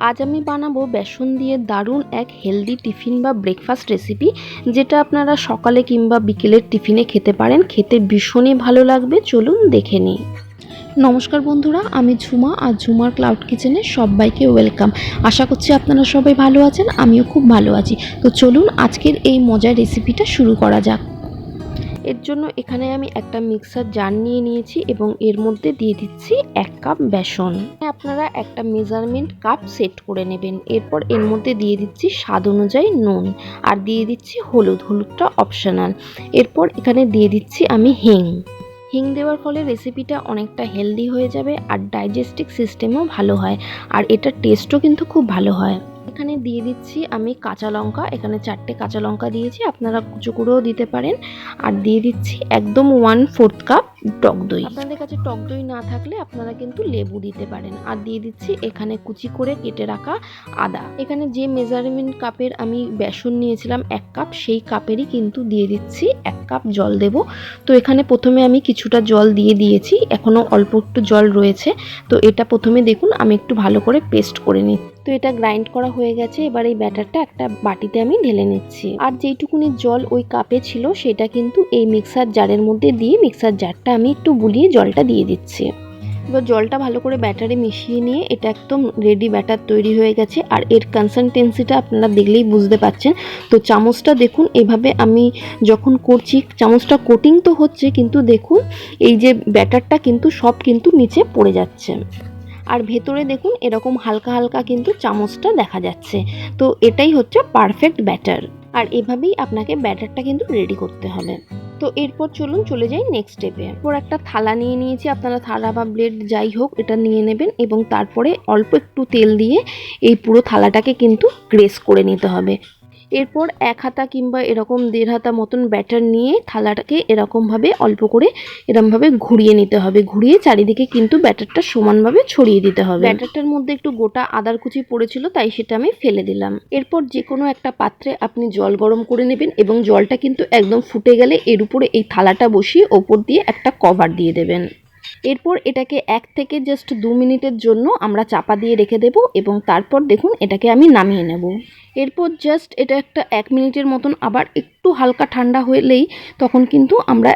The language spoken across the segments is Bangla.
আজ আমি বানাবো বেসন দিয়ে দারুণ এক হেলদি টিফিন বা ব্রেকফাস্ট রেসিপি, যেটা আপনারা সকালে কিংবা বিকেলের টিফিনে খেতে পারেন। খেতে ভীষণই ভালো লাগবে, চলুন দেখে নিই। নমস্কার বন্ধুরা, আমি ঝুমা আর ঝুমার ক্লাউড কিচেনে সবাইকে ওয়েলকাম। আশা করছি আপনারা সবাই ভালো আছেন, আমিও খুব ভালো আছি। তো চলুন আজকের এই মজার রেসিপিটা শুরু করা যাক। এর জন্য এখানে আমি একটা মিক্সার জার নিয়ে নিয়েছি এবং এর মধ্যে দিয়ে দিচ্ছি 1 কাপ বেসন। আপনারা একটা মেজারমেন্ট কাপ সেট করে নেবেন। এরপর এর মধ্যে দিয়ে দিচ্ছি স্বাদ অনুযায়ী নুন আর দিয়ে দিচ্ছি হলুদটা অপশনাল। এরপর এখানে দিয়ে দিচ্ছি আমি হিং দেওয়ার ফলে রেসিপিটা অনেকটা হেলদি হয়ে যাবে আর ডাইজেস্টিভ সিস্টেমও ভালো হয়, আর এটার টেস্টও কিন্তু খুব ভালো হয়। এখানে দিয়ে দিচ্ছি আমি কাঁচা লঙ্কা, এখানে 4টে কাঁচা লঙ্কা দিয়েছি, আপনারা কুচো করেও দিতে পারেন। আর দিয়ে দিচ্ছি একদম 1/4 কাপ টক দই। আপনাদের কাছে টক দই না থাকলে আপনারা কিন্তু লেবু দিতে পারেন। আর দিয়ে দিচ্ছি এখানে কুচি করে কেটে রাখা আদা। এখানে যে মেজারমেন্ট কাপের আমি বেসন নিয়েছিলাম 1 কাপ, সেই কাপেরই কিন্তু দিয়ে দিচ্ছি 1 কাপ জল দেব। তো এখানে প্রথমে আমি কিছুটা জল দিয়ে দিয়েছি, এখনও অল্প একটু জল রয়েছে। তো এটা প্রথমে দেখুন আমি একটু ভালো করে পেস্ট করে নিই। তো এটা গ্রাইন্ড করা হয়ে গেছে। এবার এই ব্যাটারটা একটা বাটিতে আমি ঢেলে নিচ্ছি। আর যেইটুকুনি জল ওই কাপে ছিল সেটা কিন্তু এই মিক্সার জারের মধ্যে দিয়ে মিক্সার জারটা আমি একটু বুলিয়ে জলটা দিয়ে দিচ্ছি। এবার জলটা ভালো করে ব্যাটারে মিশিয়ে নিয়ে এটা একদম রেডি ব্যাটার তৈরি হয়ে গেছে। আর এর কনসিস্টেন্সিটা আপনারা দেখলেই বুঝতে পারছেন। তো চামচটা দেখুন, এভাবে আমি যখন করছি চামচটা কোটিং তো হচ্ছে, কিন্তু দেখুন এই যে ব্যাটারটা কিন্তু সব কিন্তু নিচে পড়ে যাচ্ছে। আর ভেতরে দেখুন এরকম হালকা হালকা কিন্তু চামচটা দেখা যাচ্ছে। তো এটাই হচ্ছে পারফেক্ট ব্যাটার। আর এভাবেই আপনাকে ব্যাটারটা কিন্তু রেডি করতে হবে। তো এরপর চলুন চলে যাই নেক্সট স্টেপে। এরপর একটা থালা নিয়ে নিয়েছি, আপনারা থালা বা ব্লেড যাই হোক এটা নিয়ে নেবেন এবং তারপরে অল্প একটু তেল দিয়ে এই পুরো থালাটাকে কিন্তু গ্রেস করে নিতে হবে। এরপর 1 হাতা কিংবা এরকম 1.5 হাতা মতন ব্যাটার নিয়ে থালাটাকে এরকমভাবে অল্প করে এরকমভাবে ঘুরিয়ে নিতে হবে। ঘুরিয়ে চারিদিকে কিন্তু ব্যাটারটা সমানভাবে ছড়িয়ে দিতে হবে। ব্যাটারটার মধ্যে একটু গোটা আদার কুচি পড়েছিল, তাই সেটা আমি ফেলে দিলাম। এরপর যে কোনো একটা পাত্রে আপনি জল গরম করে নেবেন এবং জলটা কিন্তু একদম ফুটে গেলে এর উপরে এই থালাটা বসিয়ে ওপর দিয়ে একটা কভার দিয়ে দেবেন। এরপর এটাকে 1 থেকে জাস্ট 2 মিনিটের জন্য আমরা চাপা দিয়ে রেখে দেব এবং তারপর দেখুন এটাকে আমি নামিয়ে নেব। এরপর জাস্ট এটা একটা 1 মিনিটের মতন আবার একটু হালকা ঠান্ডা হলেই তখন কিন্তু আমরা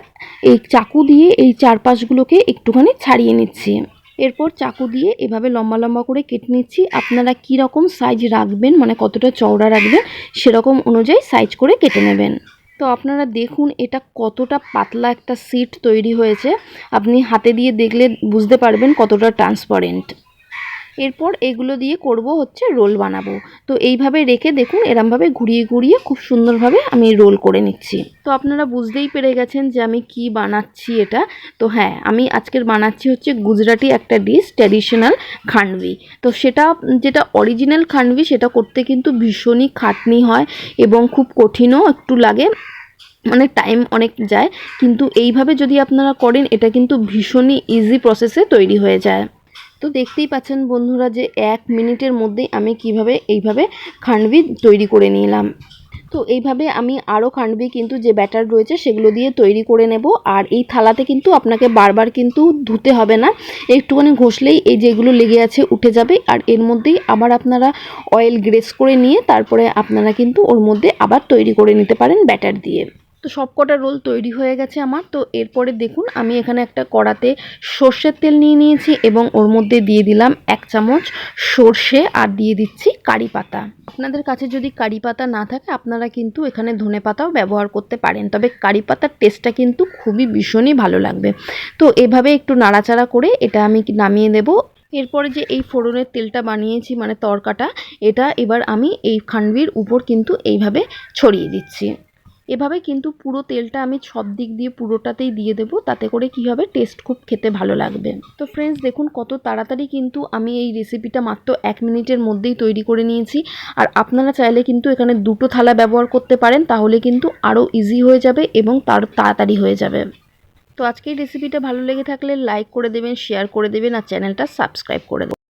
এই চাকু দিয়ে এই চারপাশগুলোকে একটুখানি ছাড়িয়ে নিচ্ছি। এরপর চাকু দিয়ে এভাবে লম্বা লম্বা করে কেটে নিচ্ছি। আপনারা কি রকম সাইজ রাখবেন, মানে কতটা চওড়া রাখবেন সেরকম অনুযায়ী সাইজ করে কেটে নেবেন। তো আপনারা দেখুন এটা কতটা পাতলা একটা শিট তৈরি হয়েছে, আপনি হাতে দিয়ে দেখলে বুঝতে পারবেন কতটা ট্রান্সপারেন্ট। এরপর এগুলো দিয়ে করব হচ্ছে রোল বানাবো। তো এইভাবে রেখে দেখুন এরমভাবে ঘুরিয়ে ঘুরিয়ে খুব সুন্দরভাবে আমি রোল করে নিচ্ছি। তো আপনারা বুঝতেই পেরে গেছেন যে আমি কি বানাচ্ছি এটা। তো হ্যাঁ, আমি আজকের বানাচ্ছি হচ্ছে গুজরাটি একটা ডিশ, ট্র্যাডিশনাল খান্ডভি। তো সেটা যেটা অরিজিনাল খান্ডভি সেটা করতে কিন্তু ভীষণই খাটনি হয় এবং খুব কঠিনও একটু লাগে, মানে টাইম অনেক যায়। কিন্তু এইভাবে যদি আপনারা করেন এটা কিন্তু ভীষণই ইজি প্রসেসে তৈরি হয়ে যায়। তো দেখতেই পাচ্ছেন বন্ধুরা যে 1 মিনিটের মধ্যেই আমি কিভাবে এইভাবে খান্ডভি তৈরি করে নিলাম। তো এইভাবে আমি আরও খান্ডভি কিন্তু যে ব্যাটার রয়েছে সেগুলো দিয়ে তৈরি করে নেব। আর এই থালাতে কিন্তু আপনাকে বারবার কিন্তু ধুতে হবে না, একটুখানি ঘষলেই এই যেগুলো লেগে আছে উঠে যাবে। আর এর মধ্যেই আবার আপনারা অয়েল গ্রেস করে নিয়ে তারপরে আপনারা কিন্তু ওর মধ্যে আবার তৈরি করে নিতে পারেন ব্যাটার দিয়ে। তো সবকটা রোল তৈরি হয়ে গেছে আমার। তো এরপরে দেখুন আমি এখানে একটা কড়াতে সর্ষের তেল নিয়ে নিয়েছি এবং ওর মধ্যে দিয়ে দিলাম 1 চামচ সর্ষে আর দিয়ে দিচ্ছি কারি পাতা। আপনাদের কাছে যদি কারি পাতা না থাকে আপনারা কিন্তু এখানে ধনে পাতাও ব্যবহার করতে পারেন, তবে কারি পাতার টেস্টটা কিন্তু খুবই ভীষণই ভালো লাগবে। তো এভাবে একটু নাড়াচাড়া করে এটা আমি নামিয়ে দেব। এরপরে যে এই ফোড়নের তেলটা বানিয়েছি মানে তড়কাটা, এটা এবার আমি এই খান্ডভির উপর কিন্তু এইভাবে ছড়িয়ে দিচ্ছি। এভাবে কিন্তু পুরো তেলটা আমি সব দিক দিয়ে পুরোটাতেই দিয়ে দেবো, তাতে করে কি হবে টেস্ট খুব খেতে ভালো লাগবে। তো ফ্রেন্ডস দেখুন কত তাড়াতাড়ি কিন্তু আমি এই রেসিপিটা মাত্র 1 মিনিটের মধ্যেই তৈরি করে নিয়েছি। আর আপনারা চাইলে কিন্তু এখানে 2টো থালা ব্যবহার করতে পারেন, তাহলে কিন্তু আরও ইজি হয়ে যাবে এবং তাড়াতাড়ি হয়ে যাবে। তো আজকের রেসিপিটা ভালো লেগে থাকলে লাইক করে দেবেন, শেয়ার করে দেবেন আর চ্যানেলটা সাবস্ক্রাইব করে দেবেন।